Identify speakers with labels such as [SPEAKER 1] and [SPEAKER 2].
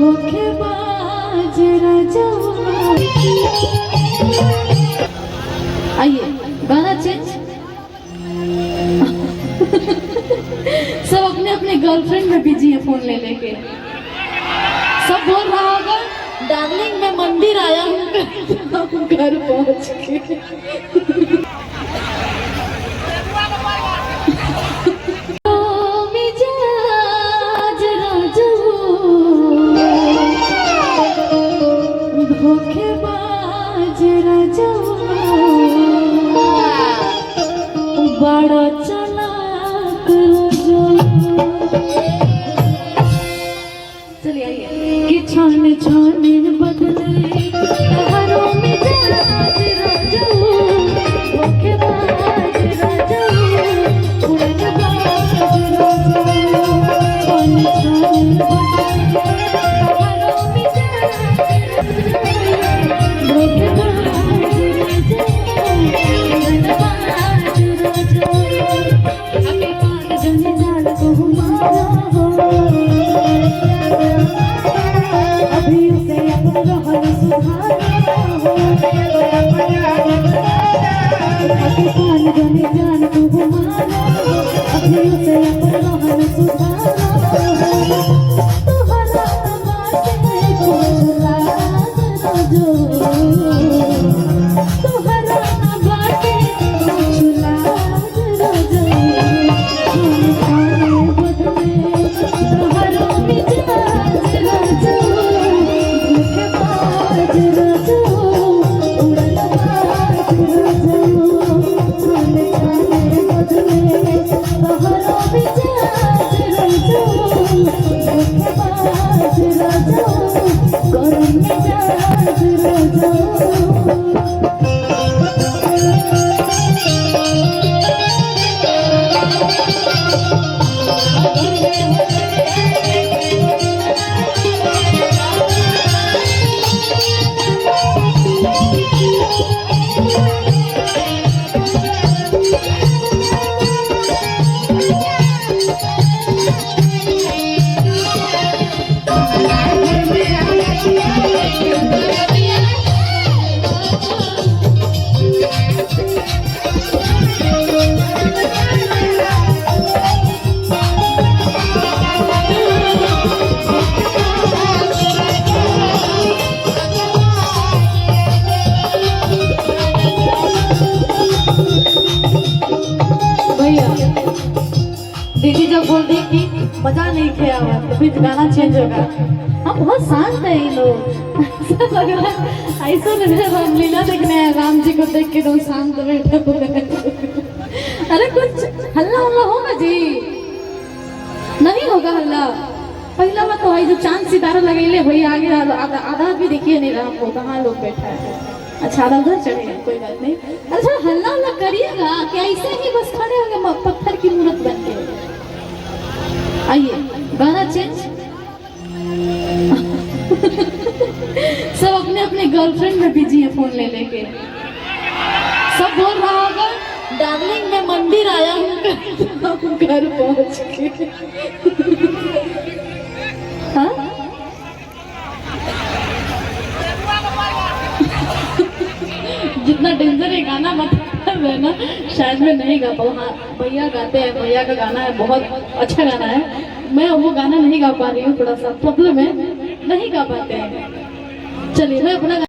[SPEAKER 1] धोखेबाज राजा। आइए गाना चेंज। सब अपने अपने गर्लफ्रेंड में बिजी है फोन ले लेके। सब बोल रहा होगा डार्लिंग मैं मंदिर आया हूँ घर पहुंच के। धोखेबाज राजा बड़ा चालाक राजा। चलिए आइए कि छाने छाने बदले तहारों में जाज राजा। धोखेबाज राजा उड़नबाज राजा। छाने छाने बदले तहारों में दीदी जब बोल दी कि मजा नहीं किया हुआ तो फिर गाना चेंज होगा। हम बहुत शांत है ये लोग। ऐसा लग रहा है रामलीला देखने आए, राम जी को देख के लोग शांत बैठे हुए। अरे कुछ हल्ला हल्ला होगा जी? नहीं होगा हल्ला। पहला बात तो भाई जो चांद सितारा लगेले भैया आगे आधा भी देखिए नहीं रहा हमको कहाँ लोग बैठा है। अच्छा आधा उधर चढ़ेगा कोई बात नहीं। अच्छा हल्ला हल्ला करिएगा कि ऐसे ही बस खड़े होंगे पत्थर की मूर्त बन के। आइए गाना चेंज। सब अपने अपने गर्लफ्रेंड में बिजी है फोन ले लेके। सब बोल रहा होगा डार्लिंग मैं मंदिर आया हूँ घर पहुंच के। हाँ जितना डेंजर है गाना मतलब है ना शायद मैं नहीं गा पाऊँ। हाँ भैया गाते हैं, भैया का गाना है, बहुत अच्छा गाना है। मैं वो गाना नहीं गा पा रही हूँ, थोड़ा सा प्रॉब्लम है, नहीं गा पाते हैं। चलिए मैं अपना